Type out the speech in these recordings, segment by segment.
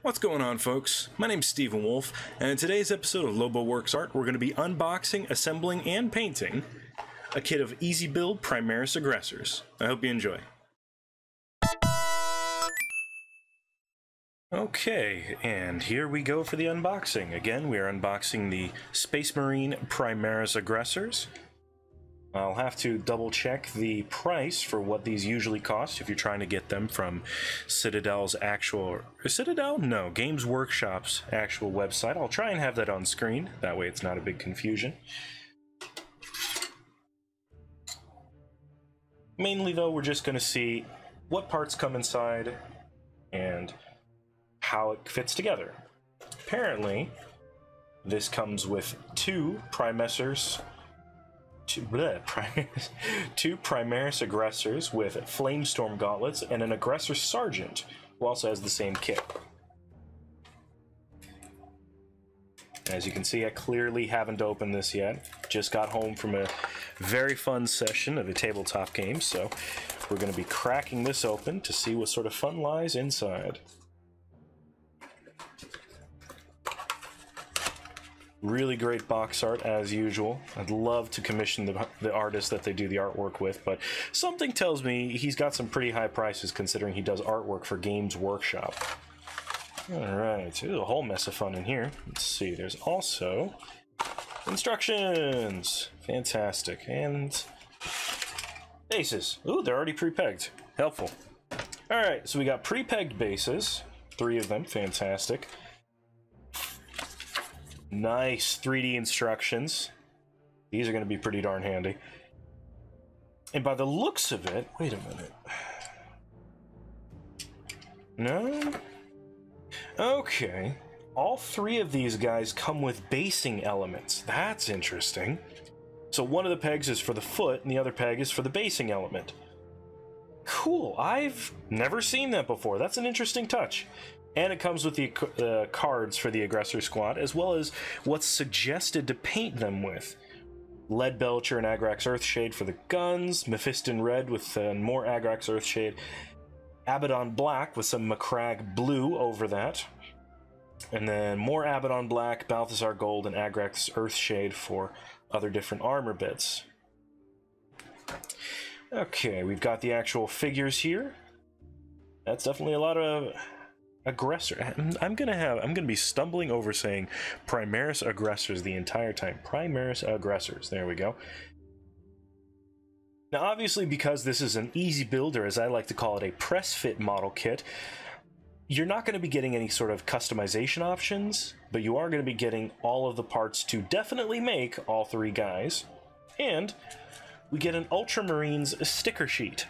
What's going on, folks? My name's Stephen Wolf, and in today's episode of Lobowerks Art, we're going to be unboxing, assembling, and painting a kit of easy build Primaris Aggressors. I hope you enjoy. Okay, and here we go for the unboxing. Again, we are unboxing the Space Marine Primaris Aggressors. I'll have to double check the price for what these usually cost if you're trying to get them from Citadel's actual... Citadel? No, Games Workshop's actual website. I'll try and have that on screen. That way it's not a big confusion. Mainly, though, we're just going to see what parts come inside and how it fits together. Apparently, this comes with two Primaris Aggressors with Flamestorm gauntlets and an Aggressor Sergeant who also has the same kit. As you can see, I clearly haven't opened this yet. Just got home from a very fun session of a tabletop game, so we're going to be cracking this open to see what sort of fun lies inside. Really great box art, as usual. I'd love to commission the artist that they do the artwork with, but something tells me he's got some pretty high prices considering he does artwork for Games Workshop. Alright, there's a whole mess of fun in here. Let's see, there's also instructions! Fantastic. And bases. Ooh, they're already pre-pegged. Helpful. Alright, so we got pre-pegged bases. 3 of them. Fantastic. Nice 3D instructions. These are going to be pretty darn handy. And by the looks of it... Wait a minute. No? Okay. All 3 of these guys come with basing elements. That's interesting. So one of the pegs is for the foot, and the other peg is for the basing element. Cool. I've never seen that before. That's an interesting touch. And it comes with the cards for the Aggressor Squad, as well as what's suggested to paint them with. Lead Belcher and Agrax Earthshade for the guns, Mephiston Red with more Agrax Earthshade, Abaddon Black with some Macragge Blue over that, and then more Abaddon Black, Balthazar Gold, and Agrax Earthshade for other different armor bits. Okay, we've got the actual figures here. That's definitely a lot of... Aggressor. I'm gonna be stumbling over saying Primaris Aggressors the entire time. Primaris Aggressors. There we go. Now, obviously, because this is an easy build, or as I like to call it, a press fit model kit, you're not going to be getting any sort of customization options, but you are going to be getting all of the parts to definitely make all 3 guys, and we get an Ultramarines sticker sheet.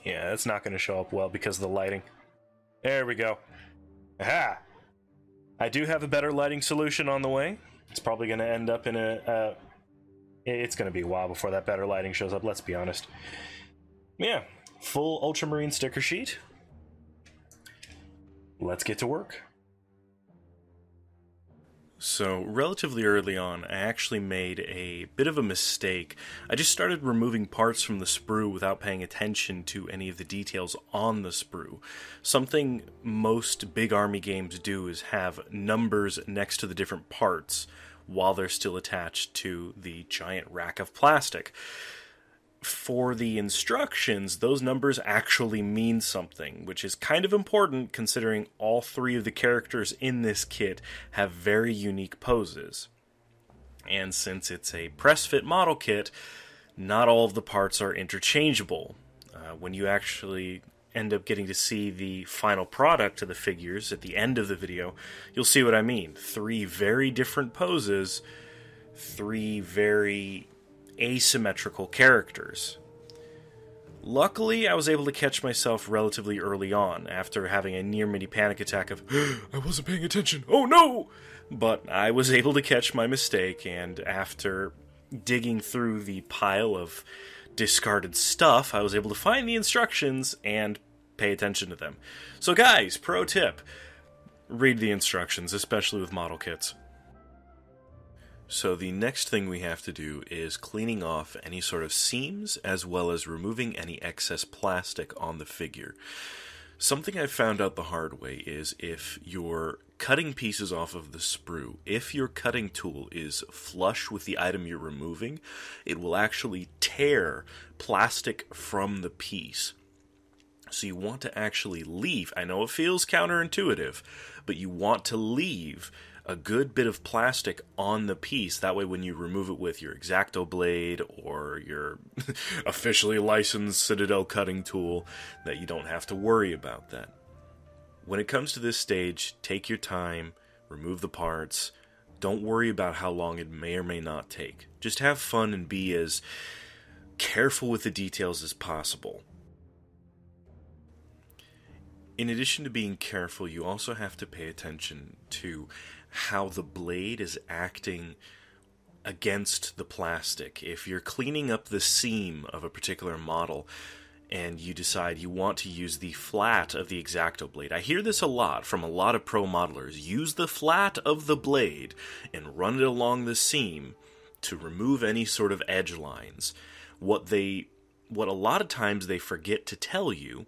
Yeah, that's not going to show up well because of the lighting. There we go. Aha! I do have a better lighting solution on the way. It's probably going to end up in a... it's going to be a while before that better lighting shows up, let's be honest. Yeah, full Ultramarine sticker sheet. Let's get to work. So, relatively early on, I actually made a bit of a mistake. I just started removing parts from the sprue without paying attention to any of the details on the sprue. Something most big army games do is have numbers next to the different parts while they're still attached to the giant rack of plastic. For the instructions, those numbers actually mean something, which is kind of important considering all 3 of the characters in this kit have very unique poses. And since it's a press-fit model kit, not all of the parts are interchangeable. When you actually end up getting to see the final product of the figures at the end of the video, you'll see what I mean. 3 very different poses, 3 very asymmetrical characters. Luckily, I was able to catch myself relatively early on, after having a near-mini panic attack of, I wasn't paying attention, oh no! But I was able to catch my mistake, and after digging through the pile of discarded stuff, I was able to find the instructions and pay attention to them. So guys, pro tip, read the instructions, especially with model kits. So the next thing we have to do is cleaning off any sort of seams, as well as removing any excess plastic on the figure. Something I found out the hard way is if you're cutting pieces off of the sprue, if your cutting tool is flush with the item you're removing, it will actually tear plastic from the piece. So you want to actually leave, I know it feels counterintuitive, but you want to leave a good bit of plastic on the piece. That way when you remove it with your X-Acto blade or your officially licensed Citadel cutting tool, that you don't have to worry about that. When it comes to this stage, take your time, remove the parts, don't worry about how long it may or may not take. Just have fun and be as careful with the details as possible. In addition to being careful, you also have to pay attention to how the blade is acting against the plastic. If you're cleaning up the seam of a particular model and you decide you want to use the flat of the X-Acto blade, I hear this a lot from a lot of pro modelers. Use the flat of the blade and run it along the seam to remove any sort of edge lines. What a lot of times they forget to tell you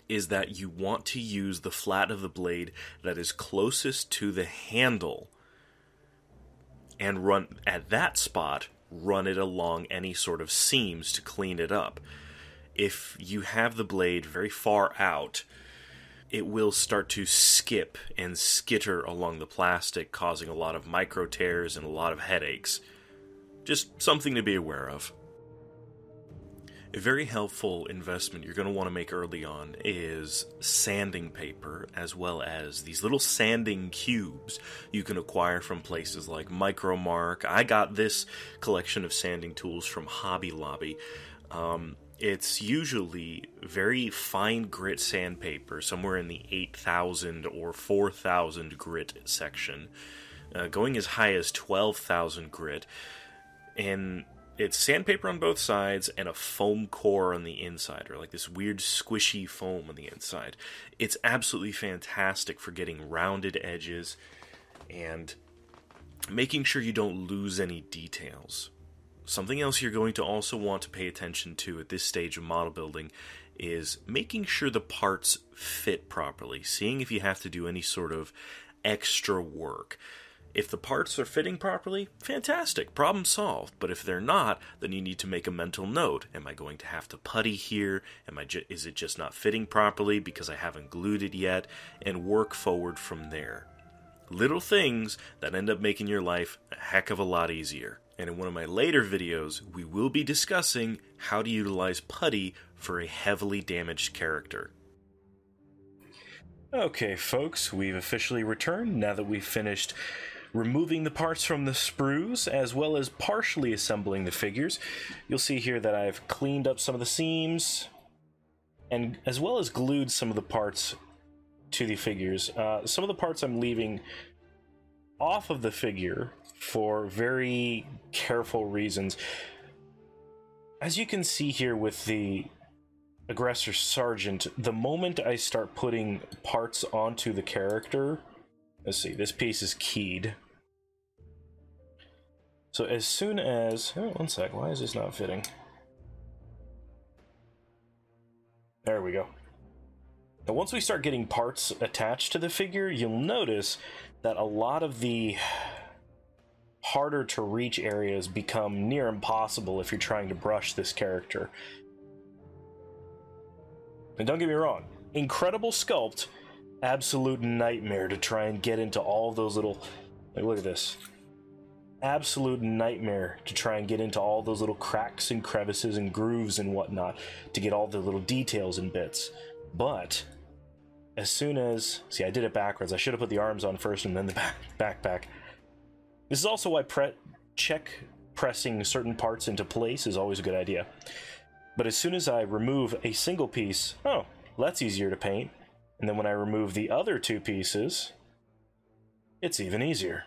is that you want to use the flat of the blade that is closest to the handle and run at that spot, run it along any sort of seams to clean it up. If you have the blade very far out, it will start to skip and skitter along the plastic, causing a lot of micro tears and a lot of headaches. Just something to be aware of. A very helpful investment you're going to want to make early on is sanding paper, as well as these little sanding cubes you can acquire from places like Micromark. I got this collection of sanding tools from Hobby Lobby. It's usually very fine grit sandpaper, somewhere in the 8,000 or 4,000 grit section, going as high as 12,000 grit, and it's sandpaper on both sides and a foam core on the inside, or like this weird squishy foam on the inside. It's absolutely fantastic for getting rounded edges and making sure you don't lose any details. Something else you're going to also want to pay attention to at this stage of model building is making sure the parts fit properly, seeing if you have to do any sort of extra work. If the parts are fitting properly, fantastic, problem solved. But if they're not, then you need to make a mental note. Am I going to have to putty here? Is it just not fitting properly because I haven't glued it yet? And work forward from there. Little things that end up making your life a heck of a lot easier. And in one of my later videos, we will be discussing how to utilize putty for a heavily damaged character. Okay, folks, we've officially returned now that we've finished removing the parts from the sprues, as well as partially assembling the figures. You'll see here that I've cleaned up some of the seams, and as well as glued some of the parts to the figures. Some of the parts I'm leaving off of the figure for very careful reasons. As you can see here with the Aggressor Sergeant, the moment I start putting parts onto the character, let's see, this piece is keyed. So as soon as, oh, one sec, why is this not fitting? There we go. Now once we start getting parts attached to the figure, you'll notice that a lot of the harder to reach areas become near impossible if you're trying to brush this character. And don't get me wrong, incredible sculpt, absolute nightmare to try and get into all those little, like, look at this. Absolute nightmare to try and get into all those little cracks and crevices and grooves and whatnot to get all the little details and bits. But as soon as, see, I did it backwards. I should have put the arms on first and then the backpack. This is also why pressing certain parts into place is always a good idea. But as soon as I remove a single piece, oh, that's easier to paint. And then when I remove the other two pieces, it's even easier.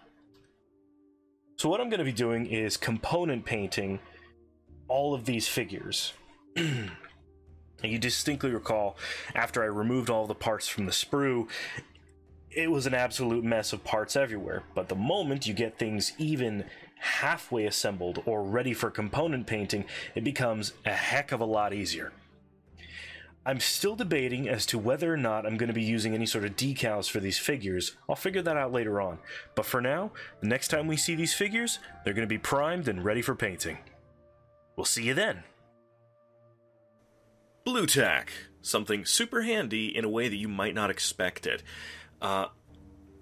So what I'm going to be doing is component painting all of these figures. You distinctly recall, after I removed all the parts from the sprue, it was an absolute mess of parts everywhere. But the moment you get things even halfway assembled or ready for component painting, it becomes a heck of a lot easier. I'm still debating as to whether or not I'm going to be using any sort of decals for these figures. I'll figure that out later on. But for now, the next time we see these figures, they're going to be primed and ready for painting. We'll see you then. Blue tack. Something super handy in a way that you might not expect it.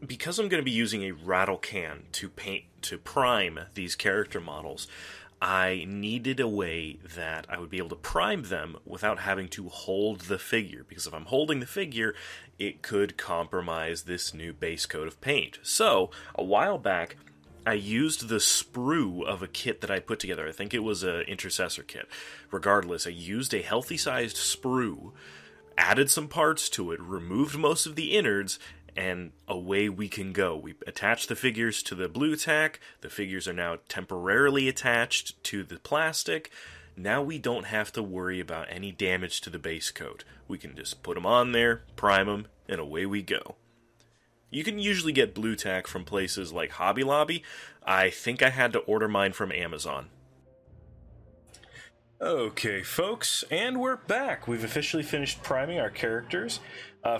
Because I'm going to be using a rattle can to prime these character models, I needed a way that I would be able to prime them without having to hold the figure, because if I'm holding the figure, it could compromise this new base coat of paint. So, a while back, I used the sprue of a kit that I put together. I think it was an Intercessor kit. Regardless, I used a healthy-sized sprue, added some parts to it, removed most of the innards, and away we can go. We attach the figures to the blue tack. The figures are now temporarily attached to the plastic. Now we don't have to worry about any damage to the base coat. We can just put them on there, prime them, and away we go. You can usually get blue tack from places like Hobby Lobby. I think I had to order mine from Amazon. Okay, folks, and we're back. We've officially finished priming our characters.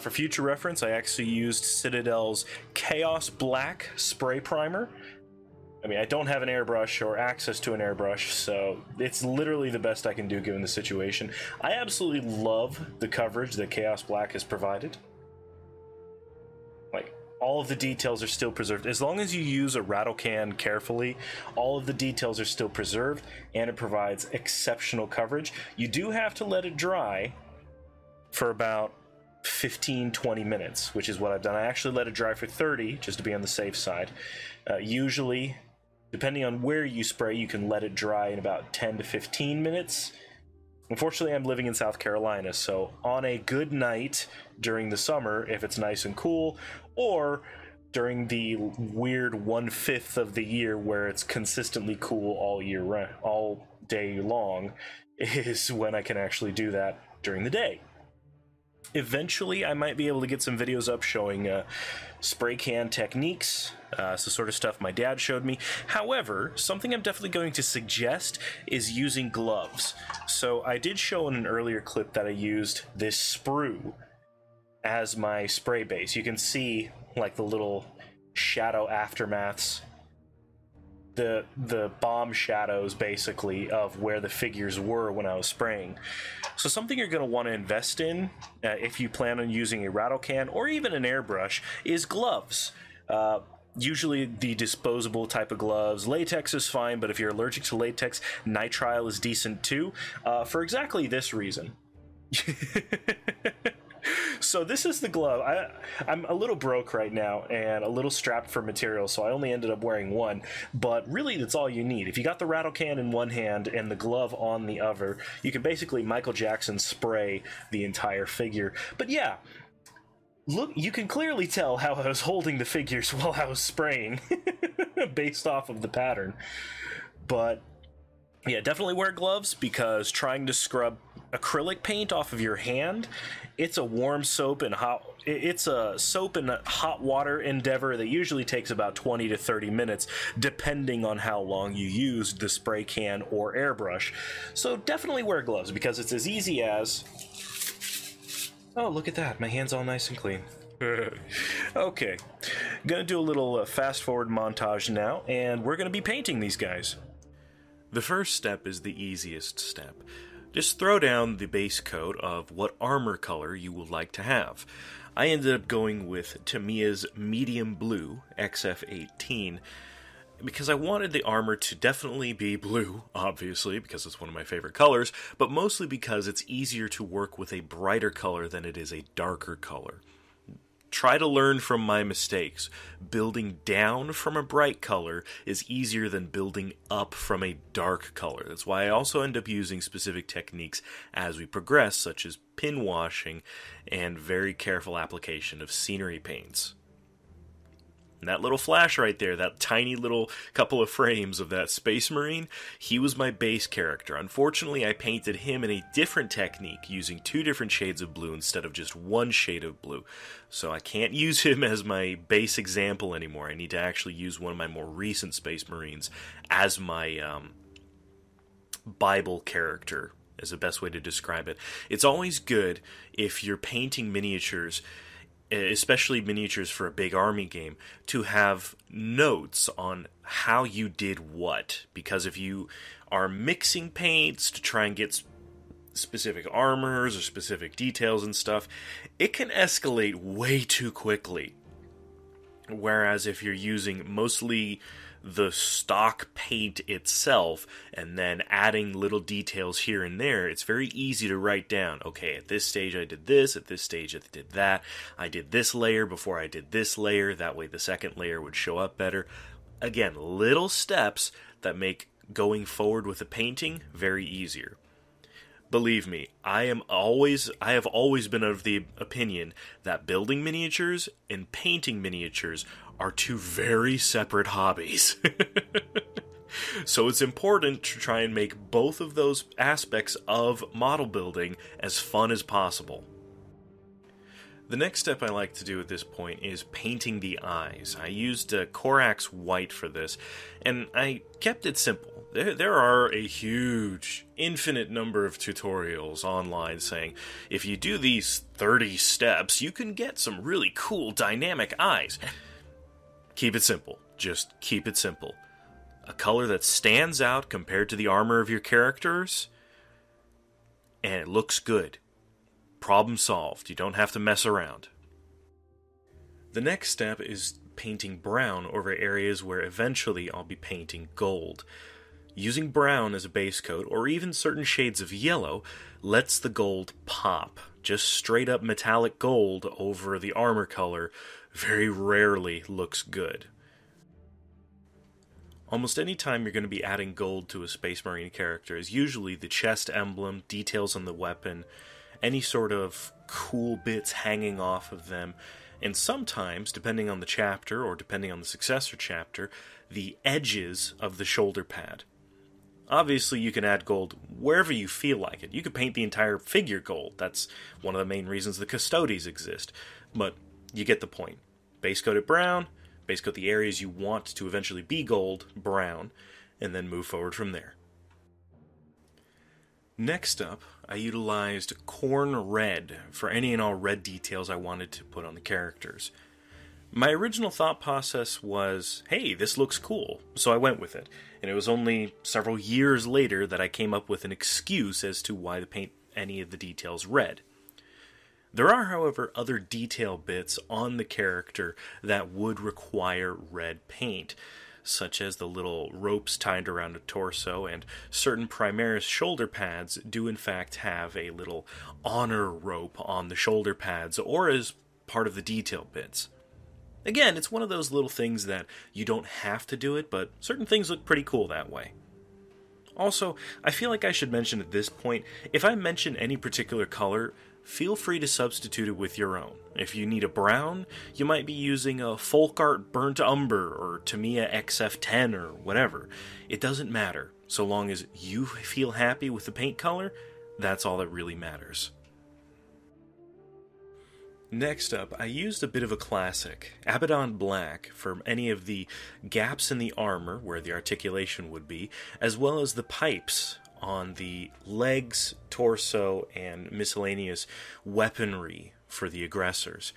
For future reference, I actually used Citadel's Chaos Black spray primer. I mean, I don't have an airbrush or access to an airbrush, so it's literally the best I can do given the situation. I absolutely love the coverage that Chaos Black has provided. Like, all of the details are still preserved. As long as you use a rattle can carefully, all of the details are still preserved, and it provides exceptional coverage. You do have to let it dry for about 15-20 minutes, which is what I've done. I actually let it dry for 30, just to be on the safe side. Usually, depending on where you spray, you can let it dry in about 10 to 15 minutes. Unfortunately, I'm living in South Carolina, so on a good night during the summer, if it's nice and cool, or during the weird 1/5 of the year where it's consistently cool all day long, is when I can actually do that during the day. Eventually, I might be able to get some videos up showing spray can techniques, so sort of stuff my dad showed me. However, something I'm definitely going to suggest is using gloves. So I did show in an earlier clip that I used this sprue as my spray base. You can see like the little shadow aftermaths, the bomb shadows basically of where the figures were when I was spraying. So something you're going to want to invest in if you plan on using a rattle can or even an airbrush is gloves. Usually the disposable type of gloves. Latex is fine, but if you're allergic to latex, nitrile is decent too, for exactly this reason. So this is the glove. I'm a little broke right now and a little strapped for material, so I only ended up wearing one, but really that's all you need. If you got the rattle can in one hand and the glove on the other, you can basically Michael Jackson spray the entire figure. But yeah, look, you can clearly tell how I was holding the figures while I was spraying based off of the pattern. But yeah, definitely wear gloves, because trying to scrub acrylic paint off of your hand, it's a warm soap and it's a soap and hot water endeavor that usually takes about 20 to 30 minutes, depending on how long you used the spray can or airbrush. So definitely wear gloves, because it's as easy as, oh, look at that, my hand's all nice and clean. Okay, gonna do a little fast forward montage now, and we're gonna be painting these guys. The first step is the easiest step. Just throw down the base coat of what armor color you would like to have. I ended up going with Tamiya's medium blue, XF18, because I wanted the armor to definitely be blue, obviously, because it's one of my favorite colors, but mostly because it's easier to work with a brighter color than it is a darker color. Try to learn from my mistakes. Building down from a bright color is easier than building up from a dark color. That's why I also end up using specific techniques as we progress, such as pin washing and very careful application of scenery paints. And that little flash right there, that tiny little couple of frames of that Space Marine, he was my base character. Unfortunately, I painted him in a different technique, using 2 different shades of blue instead of just 1 shade of blue. So I can't use him as my base example anymore. I need to actually use one of my more recent Space Marines as my Bible character is the best way to describe it. It's always good if you're painting miniatures, especially miniatures for a big army game, to have notes on how you did what. Because if you are mixing paints to try and get specific armors or specific details and stuff, it can escalate way too quickly. Whereas if you're using mostly the stock paint itself and then adding little details here and there, it's very easy to write down, okay, at this stage I did this, at this stage I did that, I did this layer before I did this layer, that way the second layer would show up better. Again, little steps that make going forward with the painting very easier. Believe me, I have always been of the opinion that building miniatures and painting miniatures are two very separate hobbies. So it's important to try and make both of those aspects of model building as fun as possible. The next step I like to do at this point is painting the eyes. I used Corax White for this, and I kept it simple. There are a huge, infinite number of tutorials online saying, if you do these 30 steps, you can get some really cool dynamic eyes. Keep it simple. Just keep it simple. A color that stands out compared to the armor of your characters, and it looks good. Problem solved. You don't have to mess around. The next step is painting brown over areas where eventually I'll be painting gold. Using brown as a base coat, or even certain shades of yellow, lets the gold pop. Just straight up metallic gold over the armor color very rarely looks good. Almost any time you're going to be adding gold to a Space Marine character is usually the chest emblem, details on the weapon, any sort of cool bits hanging off of them, and sometimes, depending on the chapter or depending on the successor chapter, the edges of the shoulder pad. Obviously, you can add gold wherever you feel like it. You could paint the entire figure gold. That's one of the main reasons the Custodes exist. But you get the point. Base coat it brown, base coat the areas you want to eventually be gold, brown, and then move forward from there. Next up, I utilized Corn Red for any and all red details I wanted to put on the characters. My original thought process was, hey, this looks cool, so I went with it. And it was only several years later that I came up with an excuse as to why to paint any of the details red. There are, however, other detail bits on the character that would require red paint, such as the little ropes tied around the torso, and certain Primaris shoulder pads do in fact have a little honor rope on the shoulder pads, or as part of the detail bits. Again, it's one of those little things that you don't have to do it, but certain things look pretty cool that way. Also, I feel like I should mention at this point, if I mention any particular color, feel free to substitute it with your own. If you need a brown, you might be using a Folk Art Burnt Umber or Tamiya XF10 or whatever. It doesn't matter. So long as you feel happy with the paint color, that's all that really matters. Next up, I used a bit of a classic, Abaddon Black, for any of the gaps in the armor where the articulation would be, as well as the pipes on the legs, torso, and miscellaneous weaponry for the aggressors.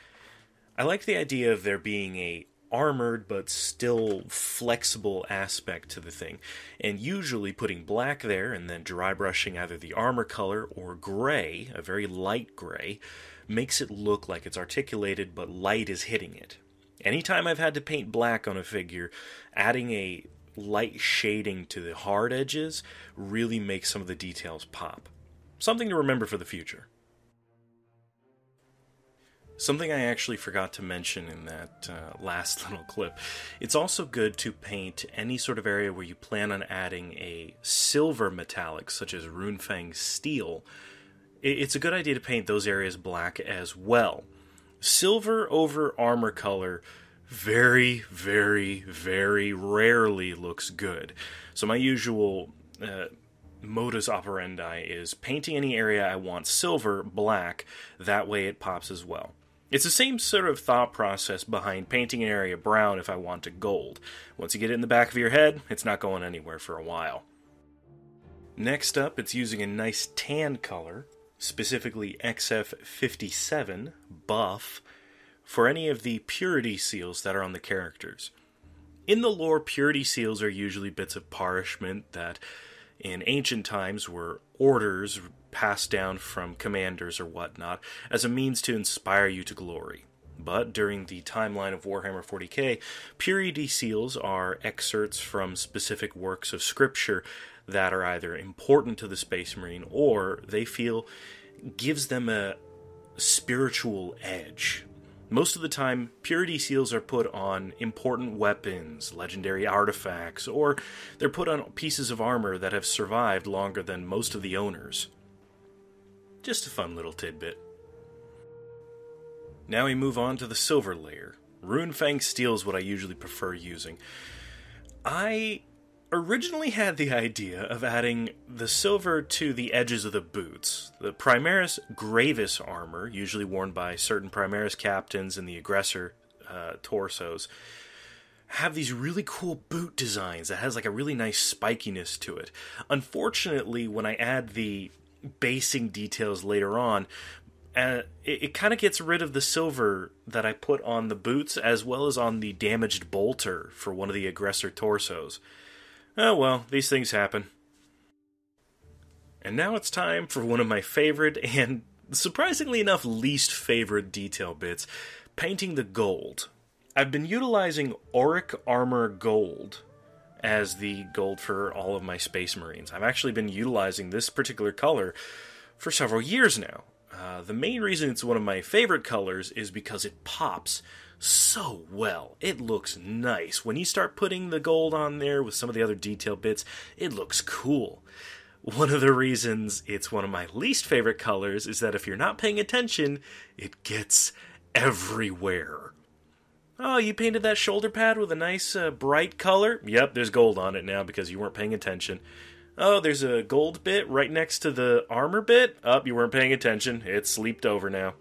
I like the idea of there being a armored but still flexible aspect to the thing, and usually putting black there and then dry brushing either the armor color or gray, a very light gray, makes it look like it's articulated but light is hitting it. Anytime I've had to paint black on a figure, adding a light shading to the hard edges really makes some of the details pop. Something to remember for the future. Something I actually forgot to mention in that last little clip. It's also good to paint any sort of area where you plan on adding a silver metallic, such as Runefang steel. It's a good idea to paint those areas black as well. Silver over armor color very, very, very rarely looks good. So my usual modus operandi is painting any area I want silver black, that way it pops as well. It's the same sort of thought process behind painting an area brown if I want it gold. Once you get it in the back of your head, it's not going anywhere for a while. Next up, it's using a nice tan color, specifically XF57 buff, for any of the purity seals that are on the characters. In the lore, purity seals are usually bits of parchment that in ancient times were orders passed down from commanders or whatnot as a means to inspire you to glory. But during the timeline of Warhammer 40k, purity seals are excerpts from specific works of scripture that are either important to the Space Marine or they feel gives them a spiritual edge. Most of the time, purity seals are put on important weapons, legendary artifacts, or they're put on pieces of armor that have survived longer than most of the owners. Just a fun little tidbit. Now we move on to the silver layer. Runefang steel is what I usually prefer using. I originally had the idea of adding the silver to the edges of the boots. The Primaris Gravis armor, usually worn by certain Primaris captains in the Aggressor torsos, have these really cool boot designs that has like a really nice spikiness to it. Unfortunately, when I add the basing details later on, it kind of gets rid of the silver that I put on the boots as well as on the damaged bolter for one of the Aggressor torsos. Oh well, these things happen. And now it's time for one of my favorite and, surprisingly enough, least favorite detail bits, painting the gold. I've been utilizing Auric Armor Gold as the gold for all of my Space Marines. I've actually been utilizing this particular color for several years now. The main reason it's one of my favorite colors is because it pops so well. It looks nice. When you start putting the gold on there with some of the other detail bits, it looks cool. One of the reasons it's one of my least favorite colors is that if you're not paying attention, it gets everywhere. Oh, you painted that shoulder pad with a nice bright color? Yep, there's gold on it now because you weren't paying attention. Oh, there's a gold bit right next to the armor bit? Oh, you weren't paying attention. It's sleeped over now.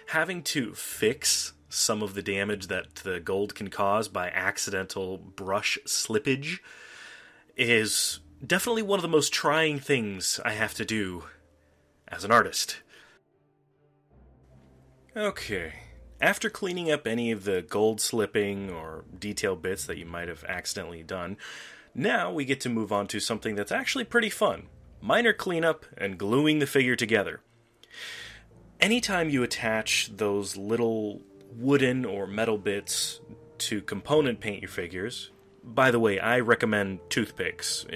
Having to fix some of the damage that the gold can cause by accidental brush slippage is definitely one of the most trying things I have to do as an artist. Okay, after cleaning up any of the gold slipping or detail bits that you might have accidentally done, now we get to move on to something that's actually pretty fun. Minor cleanup and gluing the figure together. Anytime you attach those little wooden or metal bits to component paint your figures, by the way, I recommend toothpicks.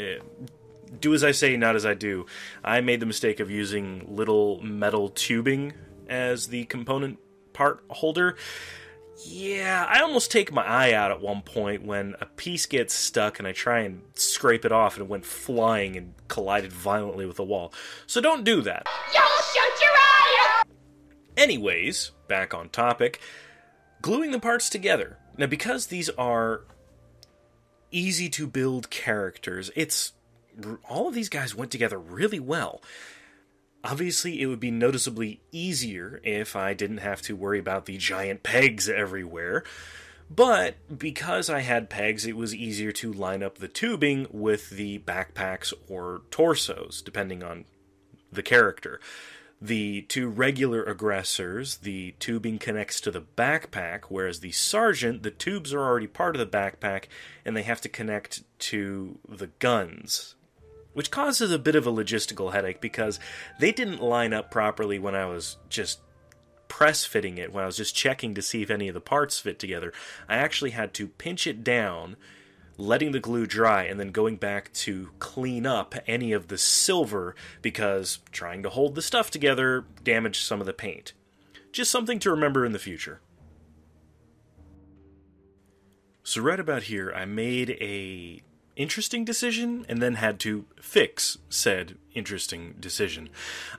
Do as I say, not as I do. I made the mistake of using little metal tubing as the component part holder. Yeah, I almost take my eye out at one point when a piece gets stuck and I try and scrape it off and it went flying and collided violently with the wall. So don't do that. You'll shoot your eye out! Anyways, back on topic, gluing the parts together. Now, because these are easy to build characters, all of these guys went together really well. Obviously, it would be noticeably easier if I didn't have to worry about the giant pegs everywhere, but because I had pegs, it was easier to line up the tubing with the backpacks or torsos, depending on the character. The two regular aggressors, the tubing connects to the backpack, whereas the sergeant, the tubes are already part of the backpack, and they have to connect to the guns. Which causes a bit of a logistical headache because they didn't line up properly when I was just press fitting it, when I was just checking to see if any of the parts fit together. I actually had to pinch it down, letting the glue dry, and then going back to clean up any of the silver because trying to hold the stuff together damaged some of the paint. Just something to remember in the future. So right about here, I made a interesting decision and then had to fix said interesting decision.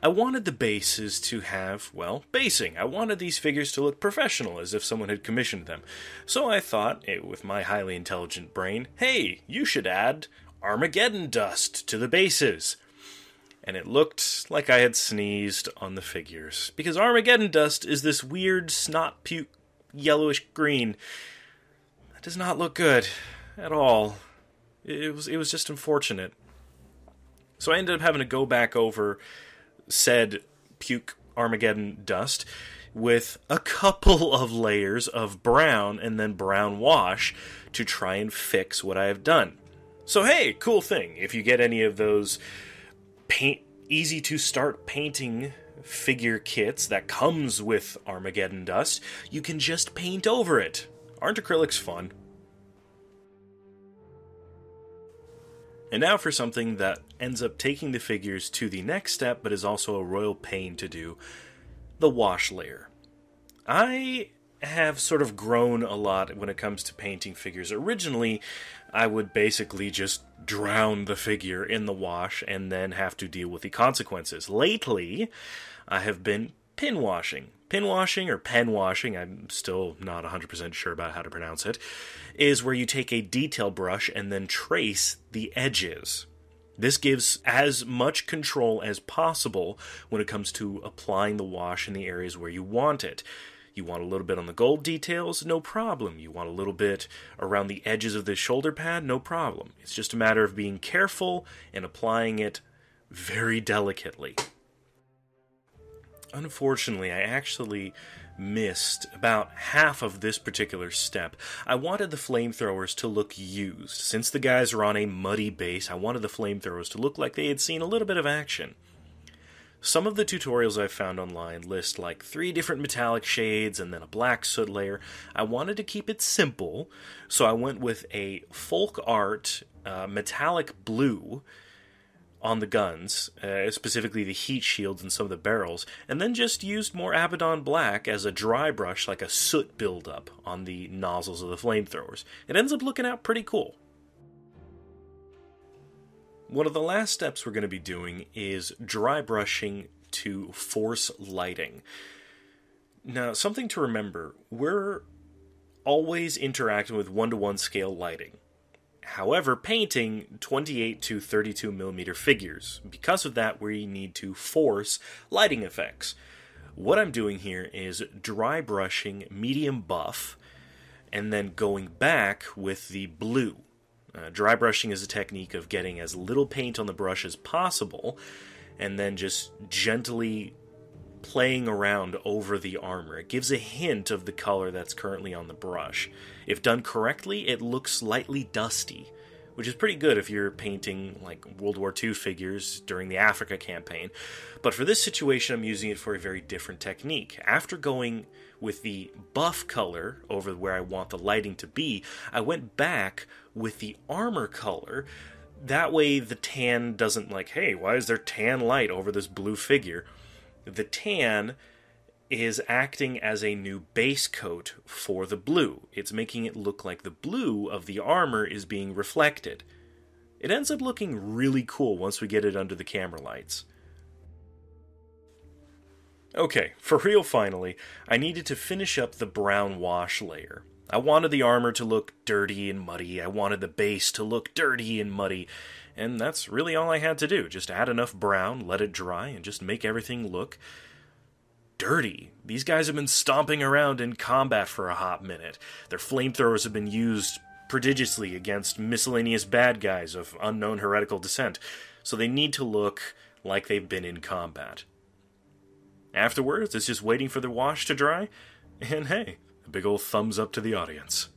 I wanted the bases to have, well, basing. I wanted these figures to look professional, as if someone had commissioned them. So I thought, with my highly intelligent brain, hey, you should add Armageddon dust to the bases. And it looked like I had sneezed on the figures, because Armageddon dust is this weird snot puke yellowish green. That does not look good at all. It was just unfortunate. So I ended up having to go back over said puke Armageddon dust with a couple of layers of brown and then brown wash to try and fix what I have done. So hey, cool thing, if you get any of those easy to start painting figure kits that comes with Armageddon dust, you can just paint over it. Aren't acrylics fun? And now for something that ends up taking the figures to the next step, but is also a royal pain to do, the wash layer. I have sort of grown a lot when it comes to painting figures. Originally, I would basically just drown the figure in the wash and then have to deal with the consequences. Lately, I have been pin washing. Pin washing, or pen washing, I'm still not 100% sure about how to pronounce it, is where you take a detail brush and then trace the edges. This gives as much control as possible when it comes to applying the wash in the areas where you want it. You want a little bit on the gold details? No problem. You want a little bit around the edges of the shoulder pad? No problem. It's just a matter of being careful and applying it very delicately. Unfortunately, I actually missed about half of this particular step. I wanted the flamethrowers to look used. Since the guys are on a muddy base, I wanted the flamethrowers to look like they had seen a little bit of action. Some of the tutorials I've found online list like 3 different metallic shades and then a black soot layer. I wanted to keep it simple, so I went with a folk art metallic blue on the guns, specifically the heat shields and some of the barrels, and then just used more Abaddon black as a dry brush, like a soot buildup on the nozzles of the flamethrowers. It ends up looking out pretty cool. One of the last steps we're going to be doing is dry brushing to force lighting. Now, something to remember, we're always interacting with 1:1 scale lighting. However, painting 28 to 32 millimeter figures. Because of that, we need to force lighting effects. What I'm doing here is dry brushing medium buff and then going back with the blue. Dry brushing is a technique of getting as little paint on the brush as possible and then just gently playing around over the armor. It gives a hint of the color that's currently on the brush. If done correctly, it looks slightly dusty, which is pretty good if you're painting like World War II figures during the Africa campaign. But for this situation, I'm using it for a very different technique. After going with the buff color over where I want the lighting to be, I went back with the armor color. That way the tan doesn't like, hey, why is there tan light over this blue figure? The tan is acting as a new base coat for the blue. It's making it look like the blue of the armor is being reflected. It ends up looking really cool once we get it under the camera lights. Okay, for real finally, I needed to finish up the brown wash layer. I wanted the armor to look dirty and muddy, I wanted the base to look dirty and muddy, and that's really all I had to do. Just add enough brown, let it dry, and just make everything look dirty. These guys have been stomping around in combat for a hot minute. Their flamethrowers have been used prodigiously against miscellaneous bad guys of unknown heretical descent, so they need to look like they've been in combat. Afterwards, it's just waiting for the wash to dry, and hey, a big old thumbs up to the audience.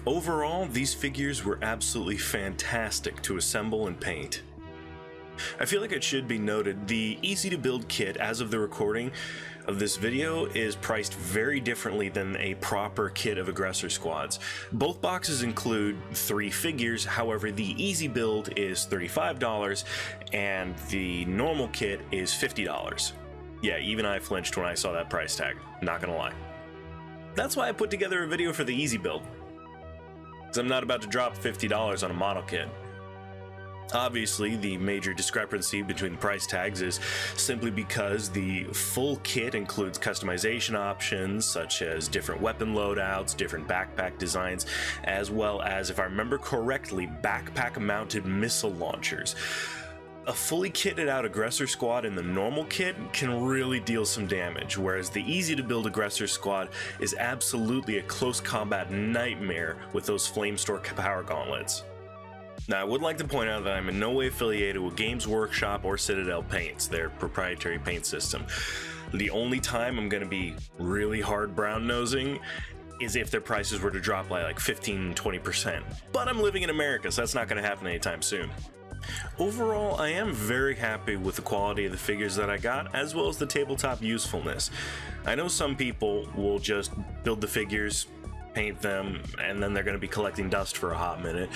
Overall, these figures were absolutely fantastic to assemble and paint. I feel like it should be noted, the easy-to-build kit as of the recording of this video is priced very differently than a proper kit of Aggressor squads. Both boxes include 3 figures, however the easy build is $35 and the normal kit is $50. Yeah, even I flinched when I saw that price tag, not gonna lie. That's why I put together a video for the easy build, because I'm not about to drop $50 on a model kit. Obviously, the major discrepancy between the price tags is simply because the full kit includes customization options such as different weapon loadouts, different backpack designs, as well as, if I remember correctly, backpack-mounted missile launchers. A fully kitted out Aggressor squad in the normal kit can really deal some damage, whereas the easy to build Aggressor squad is absolutely a close combat nightmare with those Flamestorm power gauntlets. Now, I would like to point out that I'm in no way affiliated with Games Workshop or Citadel Paints, their proprietary paint system. The only time I'm going to be really hard brown-nosing is if their prices were to drop by like 15-20%. But I'm living in America, so that's not going to happen anytime soon. Overall, I am very happy with the quality of the figures that I got, as well as the tabletop usefulness. I know some people will just build the figures, paint them, and then they're going to be collecting dust for a hot minute.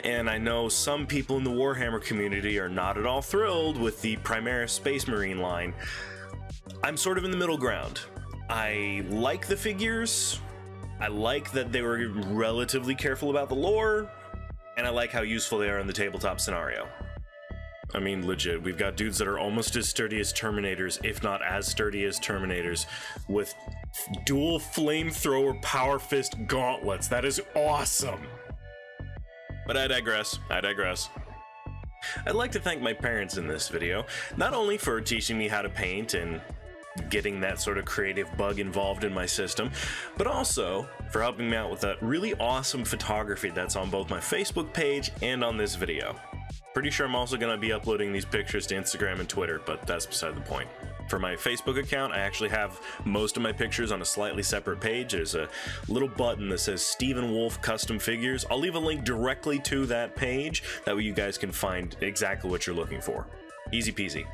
And I know some people in the Warhammer community are not at all thrilled with the Primaris Space Marine line. I'm sort of in the middle ground. I like the figures, I like that they were relatively careful about the lore, and I like how useful they are in the tabletop scenario. I mean, legit, we've got dudes that are almost as sturdy as Terminators, if not as sturdy as Terminators, with dual flamethrower power fist gauntlets. That is awesome! But I digress. I'd like to thank my parents in this video, not only for teaching me how to paint and getting that sort of creative bug involved in my system, but also for helping me out with that really awesome photography that's on both my Facebook page and on this video. Pretty sure I'm also going to be uploading these pictures to Instagram and Twitter, but that's beside the point. For my Facebook account, I actually have most of my pictures on a slightly separate page. There's a little button that says Stephen Wolf Custom Figures. I'll leave a link directly to that page, that way you guys can find exactly what you're looking for. Easy peasy.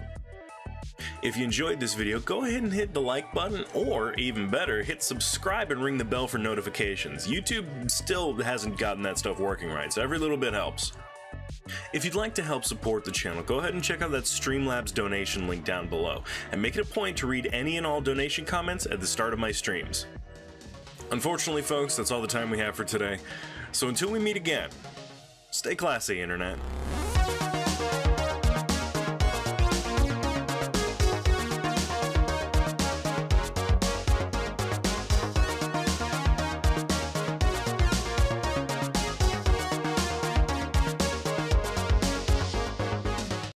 If you enjoyed this video, go ahead and hit the like button, or even better, hit subscribe and ring the bell for notifications. YouTube still hasn't gotten that stuff working right, so every little bit helps. If you'd like to help support the channel, go ahead and check out that Streamlabs donation link down below, and make it a point to read any and all donation comments at the start of my streams. Unfortunately, folks, that's all the time we have for today, so until we meet again, stay classy, Internet.